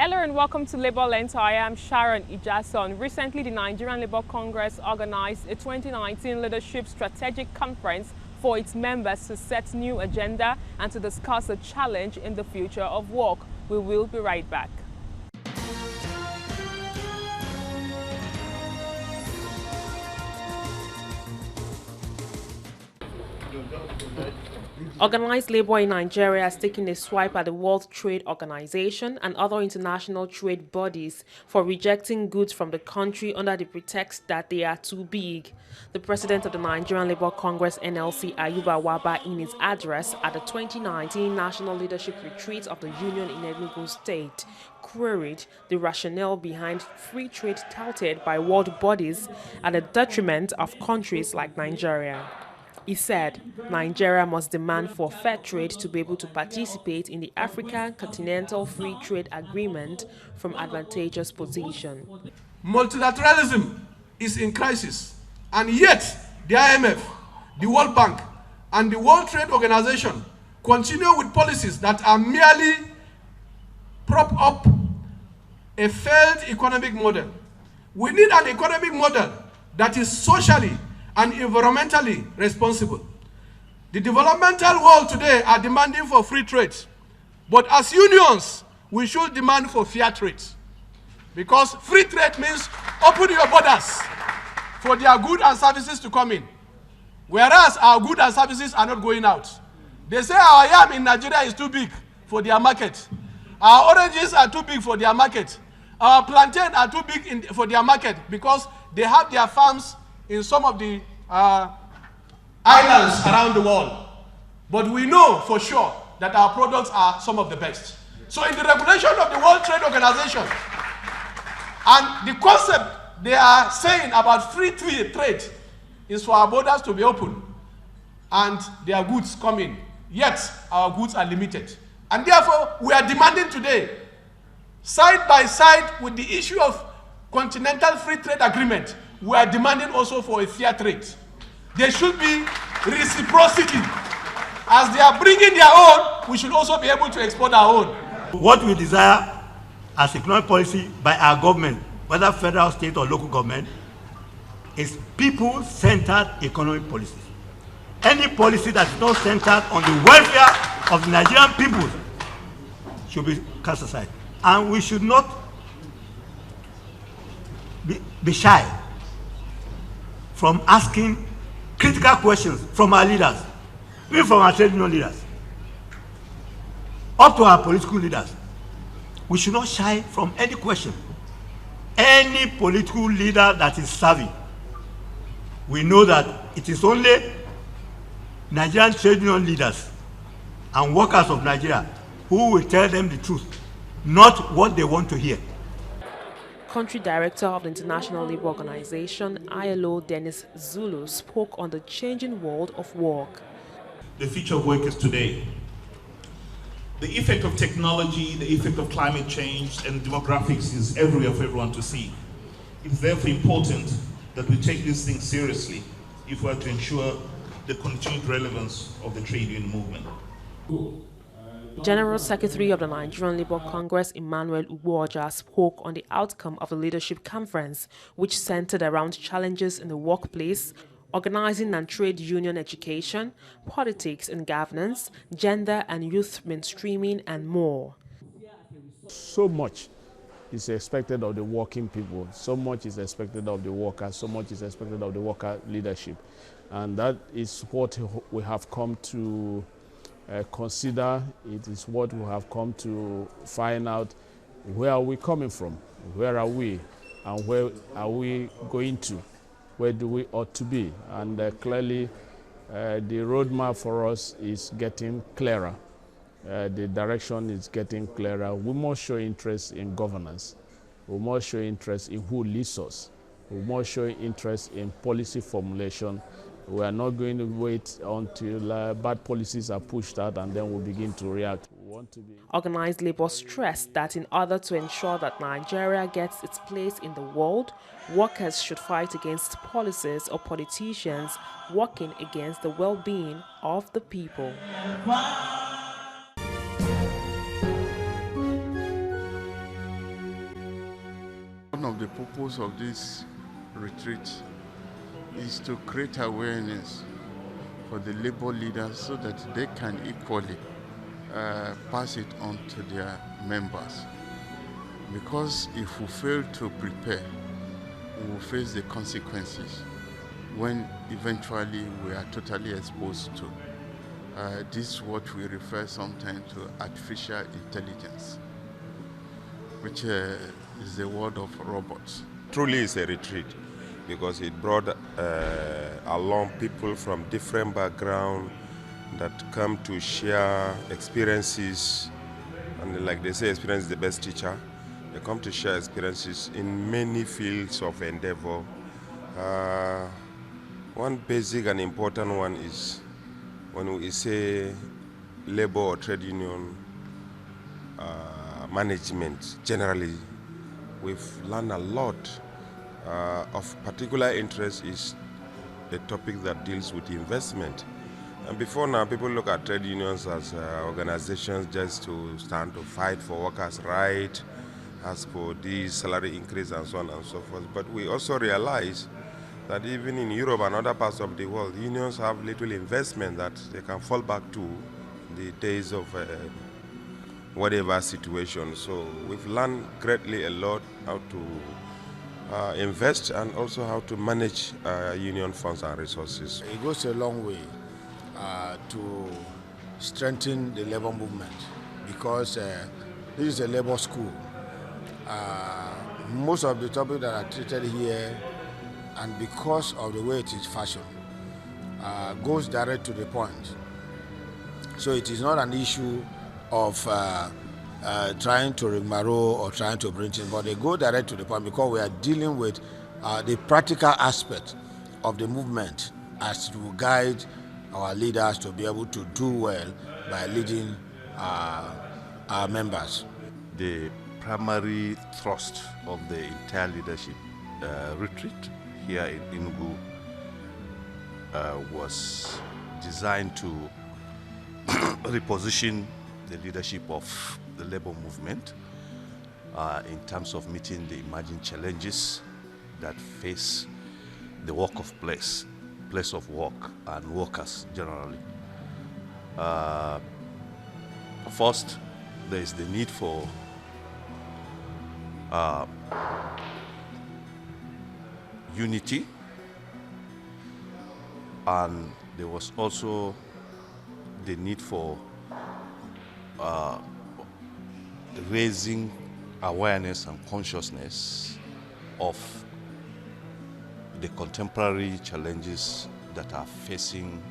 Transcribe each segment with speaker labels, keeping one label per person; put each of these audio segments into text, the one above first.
Speaker 1: Hello and welcome to Labour Lento. I am Sharon Ijason. Recently, the Nigerian Labour Congress organized a 2019 Leadership Strategic Conference for its members to set new agenda and to discuss a challenge in the future of work. We will be right back. Organized labor in Nigeria has taken a swipe at the World Trade Organization and other international trade bodies for rejecting goods from the country under the pretext that they are too big. The president of the Nigerian Labour Congress (NLC), Ayuba Waba, in his address at the 2019 National Leadership Retreat of the Union in Enugu State, queried the rationale behind free trade touted by world bodies at the detriment of countries like Nigeria. He said Nigeria must demand for fair trade to be able to participate in the African Continental Free Trade Agreement from advantageous position.
Speaker 2: Multilateralism is in crisis, and yet the IMF, the World Bank, and the World Trade Organization continue with policies that are merely prop up a failed economic model. We need an economic model that is socially and environmentally responsible. The developmental world today are demanding for free trade, but as unions, we should demand for fair trade. Because free trade means open your borders for their goods and services to come in, whereas our goods and services are not going out. They say our yam in Nigeria is too big for their market. Our oranges are too big for their market. Our plantain are too big for their market because they have their farms in some of the islands around the world. But we know for sure that our products are some of the best. So in the regulation of the World Trade Organization, and the concept they are saying about free trade is for our borders to be open and their goods come in, yet our goods are limited. And therefore, we are demanding today, side by side with the issue of Continental Free Trade Agreement, we are demanding also for a fair trade. There should be reciprocity. As they are bringing their own, we should also be able to export our own.
Speaker 3: What we desire as economic policy by our government, whether federal, state, or local government, is people-centered economic policies. Any policy that is not centered on the welfare of the Nigerian people should be cast aside. And we should not be shy from asking critical questions from our leaders, even from our trade union leaders, up to our political leaders. We should not shy from any question. Any political leader that is savvy, we know that it is only Nigerian trade union leaders and workers of Nigeria who will tell them the truth, not what they want to hear.
Speaker 1: Country Director of the International Labour Organization, ILO, Dennis Zulu, spoke on the changing world of work.
Speaker 4: The future of work is today. The effect of technology, the effect of climate change and demographics is everywhere for everyone to see. It's therefore important that we take these things seriously if we are to ensure the continued relevance of the trade union movement.
Speaker 1: General Secretary of the Nigerian Labour Congress, Emmanuel Ugboja, spoke on the outcome of the leadership conference, which centered around challenges in the workplace, organizing and trade union education, politics and governance, gender and youth mainstreaming, and more.
Speaker 5: So much is expected of the working people, so much is expected of the workers, so much is expected of the worker leadership. And that is what we have come to consider. It is what we have come to find out. Where are we coming from? Where are we? And where are we going to? Where do we ought to be? And clearly, the roadmap for us is getting clearer. The direction is getting clearer. We must show interest in governance. We must show interest in who leads us. We must show interest in policy formulation. We are not going to wait until bad policies are pushed out and then we'll begin to react.
Speaker 1: Organized labor stressed that in order to ensure that Nigeria gets its place in the world, workers should fight against policies or politicians working against the well-being of the people.
Speaker 6: the purpose of this retreat is to create awareness for the labor leaders so that they can equally pass it on to their members. Because if we fail to prepare, we will face the consequences when eventually we are totally exposed to. This is what we refer sometimes to artificial intelligence, which is the word of robots.
Speaker 7: Truly is a retreat because it brought along people from different backgrounds that come to share experiences, and like they say, experience is the best teacher. They come to share experiences in many fields of endeavor. One basic and important one is when we say labor or trade union management, generally, we've learned a lot. Of particular interest is the topic that deals with investment. And before now, people look at trade unions as organizations just to stand to fight for workers' rights, as for this salary increase and so on and so forth. But we also realize that even in Europe and other parts of the world, unions have little investment that they can fall back to in the days of whatever situation. So we've learned greatly a lot how to invest and also how to manage union funds and resources.
Speaker 8: It goes a long way to strengthen the labor movement because this is a labor school. Most of the topics that are treated here, and because of the way it is fashioned, goes direct to the point. So it is not an issue of trying to rigmarole or trying to bring in, but they go direct to the point because we are dealing with the practical aspect of the movement as to guide our leaders to be able to do well by leading our members.
Speaker 9: The primary thrust of the entire leadership retreat here in Enugu was designed to reposition the leadership of the labor movement in terms of meeting the emerging challenges that face the place of work and workers generally. First, there is the need for unity, and there was also the need for raising awareness and consciousness of the contemporary challenges that are facing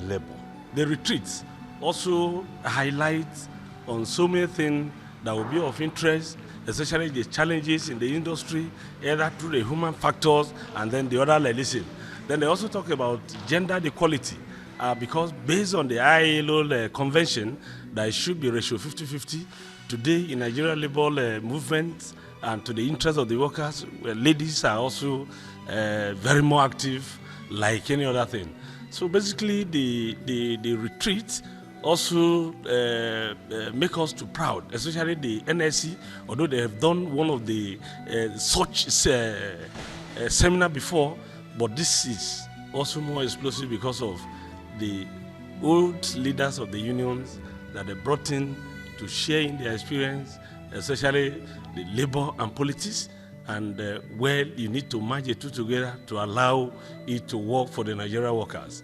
Speaker 9: labor.
Speaker 10: The retreats also highlight on so many things that will be of interest, especially the challenges in the industry, either through the human factors and then the other legislation. Then they also talk about gender equality, because based on the ILO convention, that it should be ratio 50-50. Today in Nigerian labor movement and to the interest of the workers, ladies are also very more active like any other thing. So basically the retreat also make us too proud, especially the NSC, although they have done one of the such seminar before, but this is also more explosive because of the old leaders of the unions that they brought in to share in their experience, especially the labor and politics, and where you need to merge the two together to allow it to work for the Nigerian workers.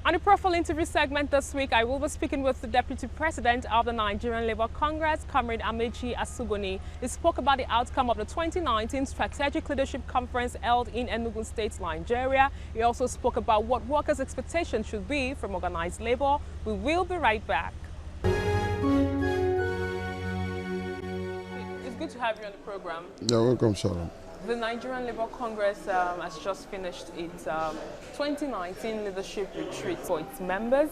Speaker 1: On the Profile interview segment this week, I will be speaking with the Deputy President of the Nigerian Labour Congress, Comrade Amaechi Asugoni. He spoke about the outcome of the 2019 Strategic Leadership Conference held in Enugu State, Nigeria. He also spoke about what workers' expectations should be from organized labour. We will be right back. It's good to have you on the program.
Speaker 11: You're welcome, Sharon.
Speaker 1: The Nigerian Labour Congress has just finished its 2019 leadership retreat for its members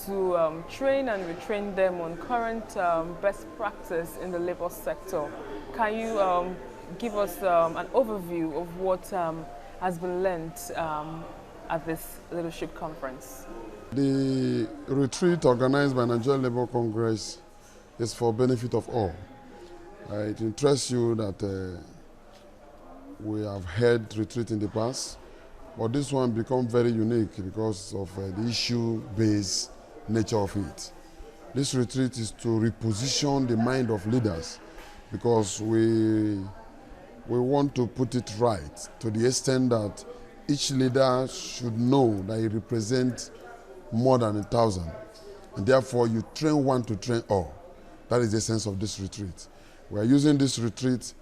Speaker 1: to train and retrain them on current best practice in the labour sector. Can you give us an overview of what
Speaker 11: has been learned at this leadership conference?
Speaker 12: The retreat organized by Nigeria Labour Congress is for benefit of all. It interests you that we have had retreat in the past, but this one become very unique because of the issue-based nature of it. This retreat is to reposition the mind of leaders because we want to put it right to the extent that each leader should know that he represents more than 1,000. And therefore, you train one to train all. That is the essence of this retreat. We are using this retreat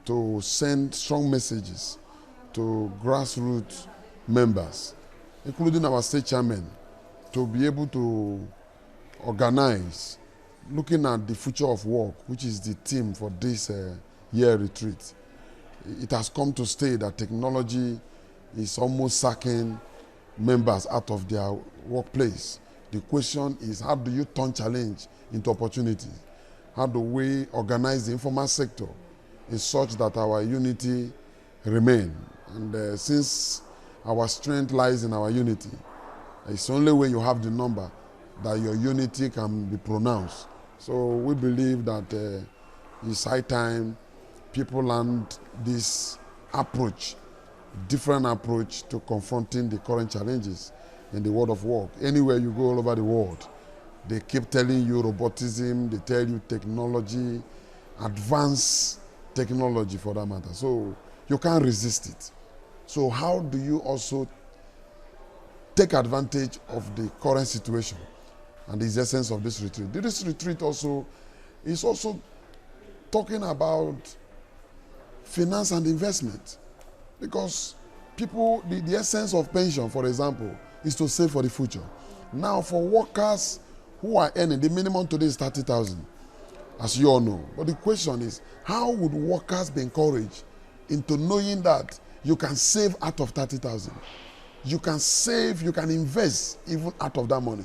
Speaker 12: to send strong messages to grassroots members, including our state chairman, to be able to organize, looking at the future of work, which is the theme for this year retreat. It has come to stay that technology is almost sacking members out of their workplace. The question is, how do you turn challenge into opportunity? How do we organize the informal sector in such that our unity remain? And since our strength lies in our unity, it's the only way you have the number that your unity can be pronounced. So we believe that it's high time people learn this approach, different approach to confronting the current challenges in the world of work. Anywhere you go all over the world, they keep telling you robotism, they tell you technology, advanced technology for that matter. So you can't resist it. So how do you also take advantage of the current situation? And the essence of this retreat. This retreat is also talking about finance and investment. Because people, the essence of pension, for example, is to save for the future. Now, for workers who are earning, the minimum today is 30,000, as you all know. But the question is, how would workers be encouraged into knowing that you can save out of 30,000? You can save, you can invest even out of that money.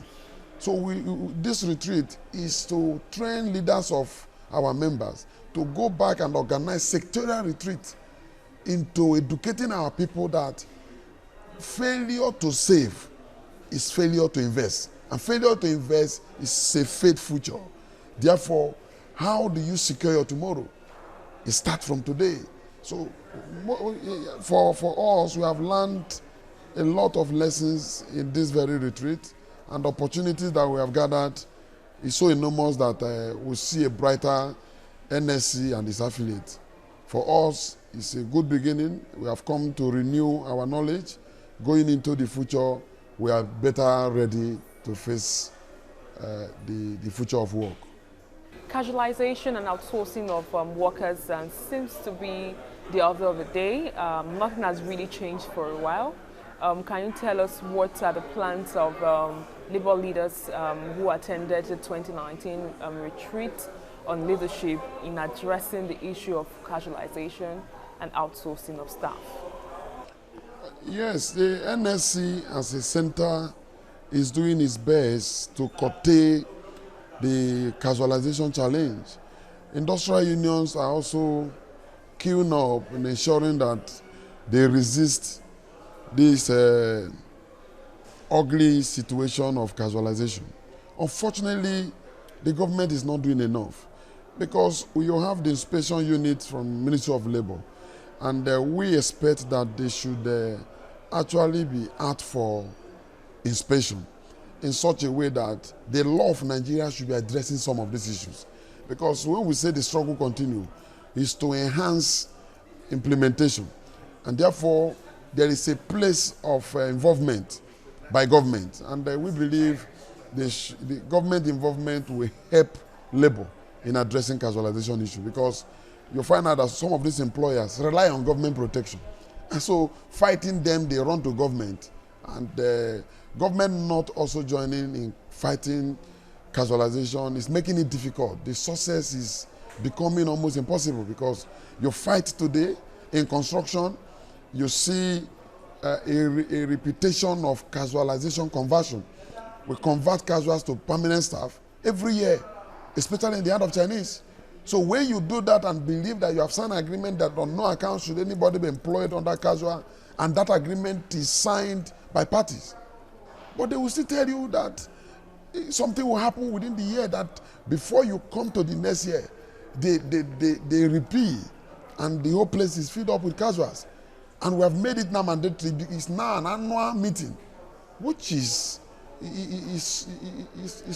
Speaker 12: So this retreat is to train leaders of our members to go back and organize sectorial retreat into educating our people that failure to save is failure to invest. And failure to invest is a fake future. Therefore, how do you secure your tomorrow? It starts from today. So for us, we have learned a lot of lessons in this very retreat, and the opportunities that we have gathered is so enormous that we see a brighter NSC and its affiliates. For us, it's a good beginning. We have come to renew our knowledge. Going into the future, we are better ready to face the future of work.
Speaker 11: Casualization and outsourcing of workers seems to be the order of the day. Nothing has really changed for a while. Can you tell us what are the plans of Labour leaders who attended the 2019 retreat on leadership in addressing the issue of casualization and outsourcing of staff?
Speaker 12: Yes, the NSC as a center is doing its best to curtail the casualization challenge. Industrial unions are also queuing up in ensuring that they resist this ugly situation of casualization. Unfortunately, the government is not doing enough because we have the inspection unit from Ministry of Labour, and we expect that they should actually be out for inspection in such a way that the law of Nigeria should be addressing some of these issues. Because when we say the struggle continue, is to enhance implementation. And therefore, there is a place of involvement by government. And we believe the government involvement will help labor in addressing casualization issue, because you find out that some of these employers rely on government protection. And so fighting them, they run to government. And government not also joining in fighting casualization is making it difficult. The success is becoming almost impossible, because you fight today in construction, you see a reputation of casualization conversion. We convert casuals to permanent staff every year, especially in the hand of Chinese. So when you do that and believe that you have signed an agreement that on no account should anybody be employed under casual, and that agreement is signed by parties. But they will still tell you that something will happen within the year, that before you come to the next year, they repeat, and the whole place is filled up with casuals. And we have made it now mandatory. It's now an annual meeting, which is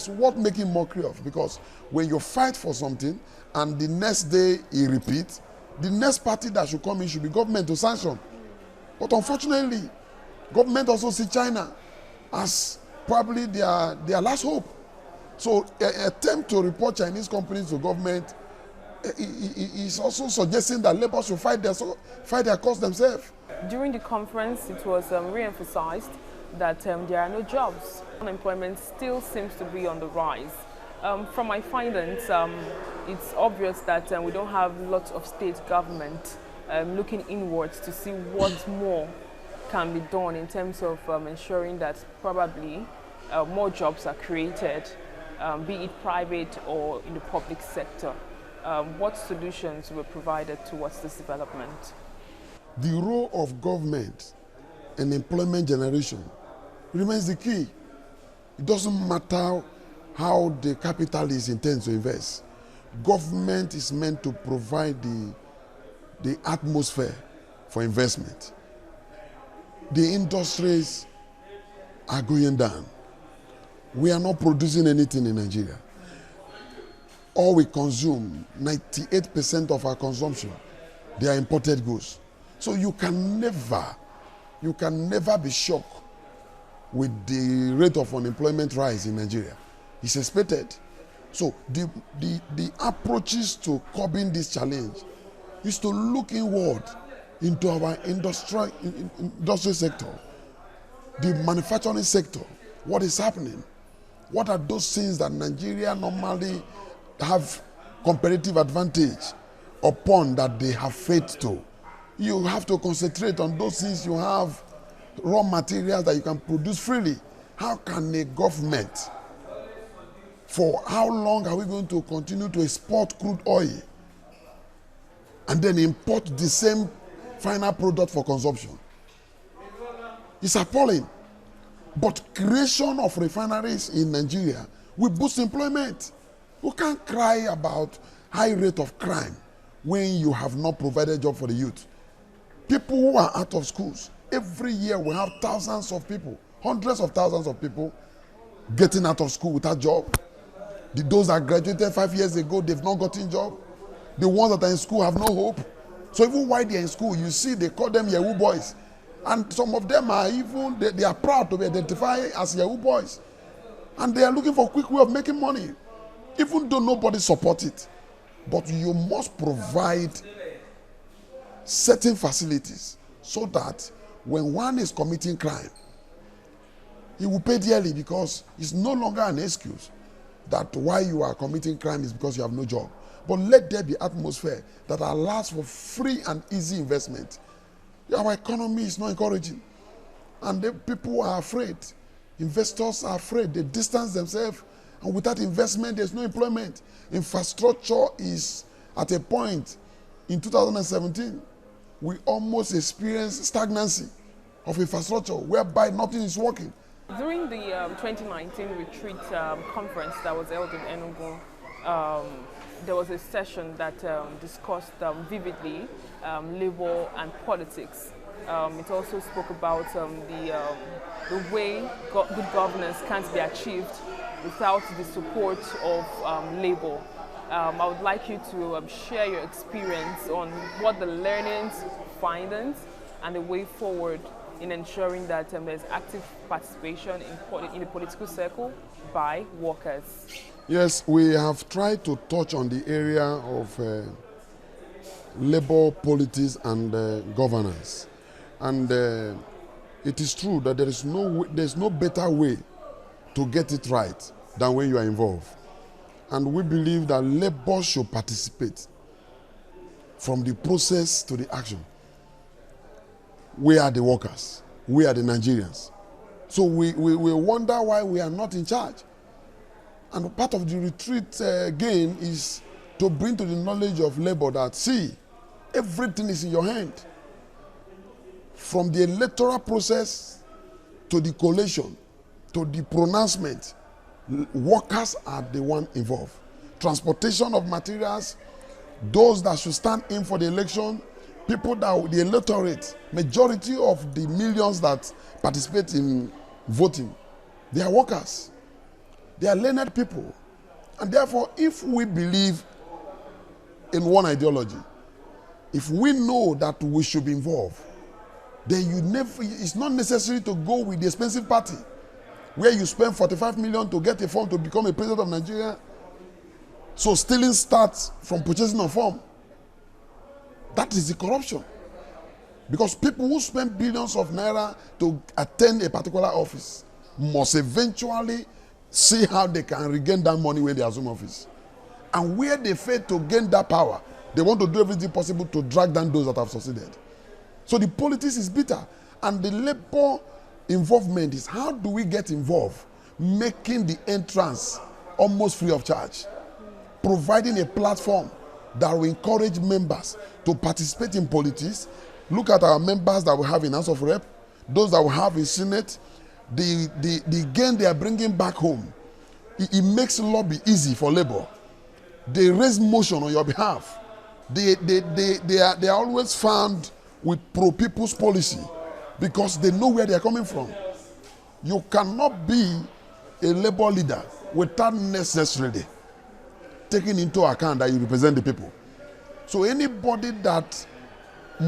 Speaker 12: worth making mockery of, because when you fight for something and the next day it repeats, the next party that should come in should be government to sanction. But unfortunately, government also see China as probably their last hope. So an attempt to report Chinese companies to government is also suggesting that labor should fight their cause themselves.
Speaker 11: During the conference, it was re-emphasized that there are no jobs. Unemployment still seems to be on the rise. From my findings, it's obvious that we don't have lots of state government looking inwards to see what more can be done in terms of ensuring that probably more jobs are created, be it private or in the public sector. What solutions were provided towards this development?
Speaker 12: The role of government in employment generation remains the key. It doesn't matter how the capitalist intends to invest. Government is meant to provide the atmosphere for investment. The industries are going down. We are not producing anything in Nigeria. All we consume, 98% of our consumption, they are imported goods. So you can never be shocked with the rate of unemployment rise in Nigeria. It's expected. So the approaches to curbing this challenge is to look inward into our industrial sector, the manufacturing sector. What is happening? What are those things that Nigeria normally have comparative advantage upon that they have faith to? You have to concentrate on those things. You have raw materials that you can produce freely. How can a government, for how long are we going to continue to export crude oil and then import the same final product for consumption? It's appalling. But creation of refineries in Nigeria will boost employment. We can't cry about high rate of crime when you have not provided job for the youth. People who are out of schools, every year we have thousands of people, hundreds of thousands of people getting out of school without job. Those that graduated 5 years ago, they've not gotten job. The ones that are in school have no hope. So even while they're in school, you see they call them Yahoo boys. And some of them are even, they are proud to be identified as Yahoo boys. And they are looking for a quick way of making money, even though nobody supports it. But you must provide certain facilities so that when one is committing crime, he will pay dearly, because it's no longer an excuse that why you are committing crime is because you have no job. But let there be atmosphere that allows for free and easy investment. Our economy is not encouraging, and the people are afraid. Investors are afraid. They distance themselves, and without investment, there's no employment. Infrastructure is at a point. In 2017, we almost experienced stagnancy of infrastructure, whereby nothing is working.
Speaker 11: During the 2019 retreat conference that was held in Enugu, there was a session that discussed vividly labor and politics. It also spoke about the way good governance can't be achieved without the support of labor. I would like you to share your experience on what the learnings, findings, and the way forward in ensuring that there's active participation in the political circle by workers.
Speaker 12: Yes, we have tried to touch on the area of labor, politics, and governance. And it is true that there's no better way to get it right than when you are involved. And we believe that labor should participate from the process to the action. We are the workers. We are the Nigerians. So we wonder why we are not in charge. And part of the retreat again is to bring to the knowledge of labor that, see, everything is in your hand. from the electoral process to the collation to the pronouncement, workers are the one involved. Transportation of materials, those that should stand in for the election, people that the electorate, majority of the millions that participate in voting, they are workers. They are learned people. And therefore, if we believe in one ideology, if we know that we should be involved, then it's not necessary to go with the expensive party where you spend 45 million to get a form to become a president of Nigeria. So stealing starts from purchasing a form. That is the corruption. Because people who spend billions of naira to attend a particular office must eventually see how they can regain that money when they assume office. And where they fail to gain that power, they want to do everything possible to drag down those that have succeeded. So the politics is bitter. And the labor involvement is how do we get involved, making the entrance almost free of charge, providing a platform that will encourage members to participate in politics. Look at our members that we have in House of Rep, those that we have in Senate, the gain they are bringing back home. It makes lobby easy for labor. They raise motion on your behalf. They are always found with pro-people's policy because they know where they are coming from. You cannot be a labor leader without necessarily taking into account that you represent the people. So anybody that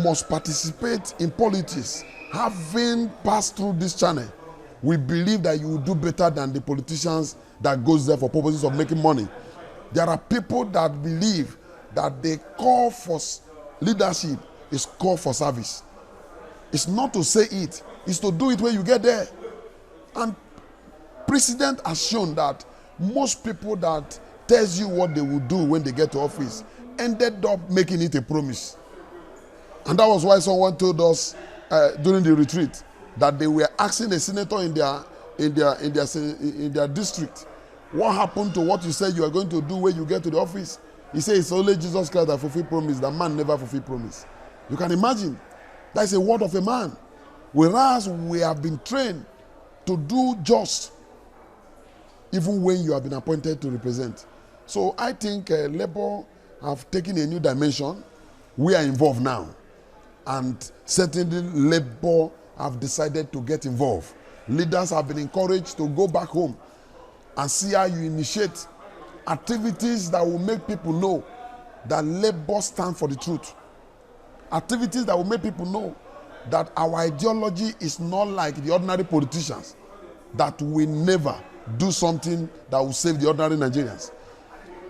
Speaker 12: must participate in politics, having passed through this channel, we believe that you will do better than the politicians that goes there for purposes of making money. There are people that believe that the call for leadership is call for service. It's not to say it, it's to do it when you get there. And precedent has shown that most people that tells you what they will do when they get to office ended up making it a promise. And that was why someone told us during the retreat that they were asking a senator in their district, what happened to what you said you are going to do when you get to the office? He said it's only Jesus Christ that fulfilled promise. The man never fulfilled promise. You can imagine. That's a word of a man. Whereas we have been trained to do just even when you have been appointed to represent. So I think Labour have taken a new dimension. We are involved now. And certainly Labour have decided to get involved. Leaders have been encouraged to go back home and see how you initiate activities that will make people know that Labour stands for the truth. Activities that will make people know that our ideology is not like the ordinary politicians, that we never do something that will save the ordinary Nigerians.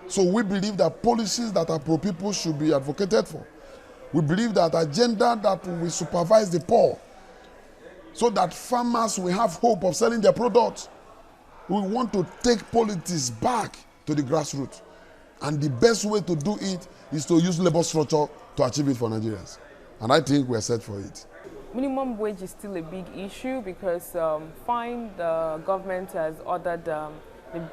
Speaker 12: So we believe that policies that are pro-people should be advocated for. We believe that agenda that will supervise the poor so that farmers will have hope of selling their products. We want to take politics back to the grassroots. And the best way to do it is to use labor structure to achieve it for Nigerians. And I think we are set for it.
Speaker 11: Minimum wage is still a big issue because the government has ordered the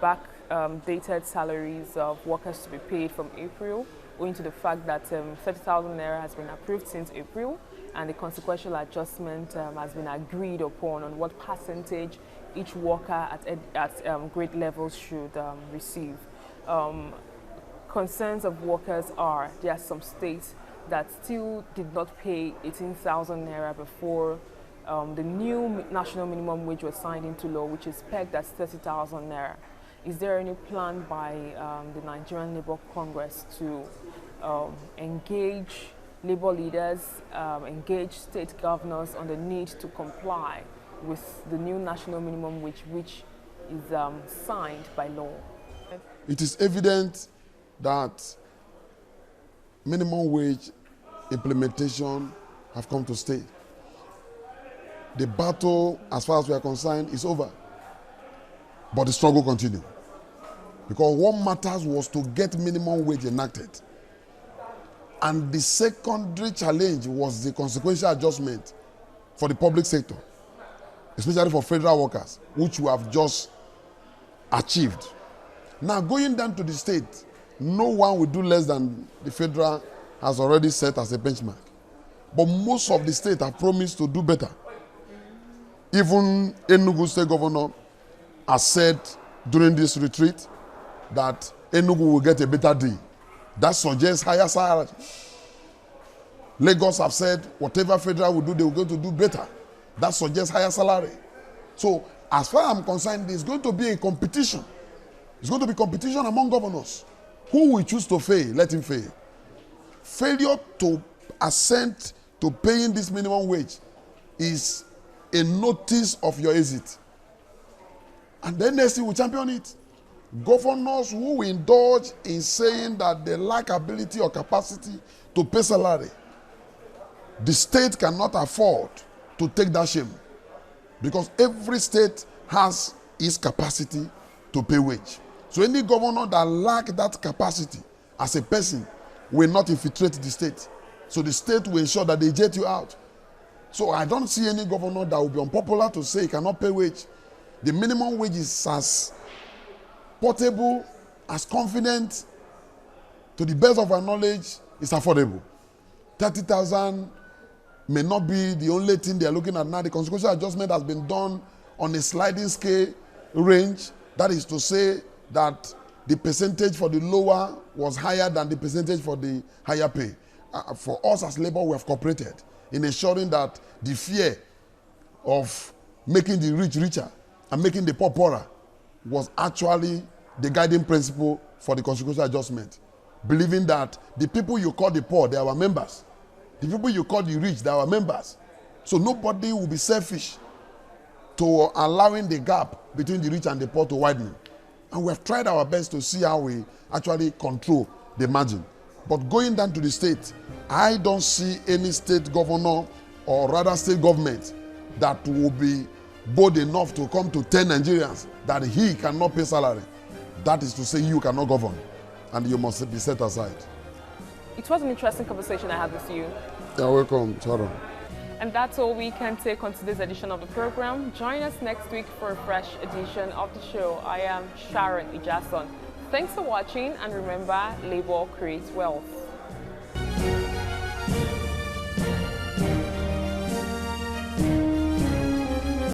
Speaker 11: backdated salaries of workers to be paid from April, owing to the fact that 30,000 naira has been approved since April, and the consequential adjustment has been agreed upon on what percentage each worker at grade levels should receive. Concerns of workers are there are some states that still did not pay 18,000 naira before the new national minimum wage was signed into law, which is pegged at 30,000 naira. Is there any plan by the Nigerian Labour Congress to engage labour leaders, engage state governors on the need to comply with the new national minimum wage, which is signed by law?
Speaker 12: It is evident that minimum wage implementation have come to stay. The battle, as far as we are concerned, is over. But the struggle continues. Because what matters was to get minimum wage enacted. And the secondary challenge was the consequential adjustment for the public sector, especially for federal workers, which we have just achieved. Now, going down to the state, no one will do less than the federal has already set as a benchmark. But most of the states have promised to do better. Even Enugu State Governor has said during this retreat that Enugu will get a better deal. That suggests higher salary. Lagos have said whatever federal will do, they will going to do better. That suggests higher salary. So as far as I'm concerned, there's going to be a competition. It's going to be competition among governors. Who will choose to fail? Let him fail. Failure to assent to paying this minimum wage is a notice of your exit. And then NSC will champion it. Governors who will indulge in saying that they lack ability or capacity to pay salary, the state cannot afford to take that shame, because every state has its capacity to pay wage. So any governor that lacks that capacity as a person will not infiltrate the state. So the state will ensure that they jet you out. So I don't see any governor that will be unpopular to say he cannot pay wage. The minimum wage is as portable, as confident, to the best of our knowledge, is affordable. 30,000 may not be the only thing they are looking at now. The consequential adjustment has been done on a sliding scale range. That is to say that the percentage for the lower was higher than the percentage for the higher pay. For us as labor, we have cooperated in ensuring that the fear of making the rich richer and making the poor poorer was actually the guiding principle for the consequential adjustment. Believing that the people you call the poor, they are our members. The people you call the rich, they are our members. So nobody will be selfish to allowing the gap between the rich and the poor to widen. And we have tried our best to see how we actually control the margin. But going down to the state, I don't see any state governor or rather state government that will be bold enough to come to tell Nigerians that he cannot pay salary. That is to say you cannot govern and you must be set aside.
Speaker 11: It was an interesting conversation I had with you.
Speaker 12: You're welcome, Sharon.
Speaker 11: And that's all we can take on today's edition of the program. Join us next week for a fresh edition of the show. I am Sharon Ijason. Thanks for watching, and remember, labor creates wealth.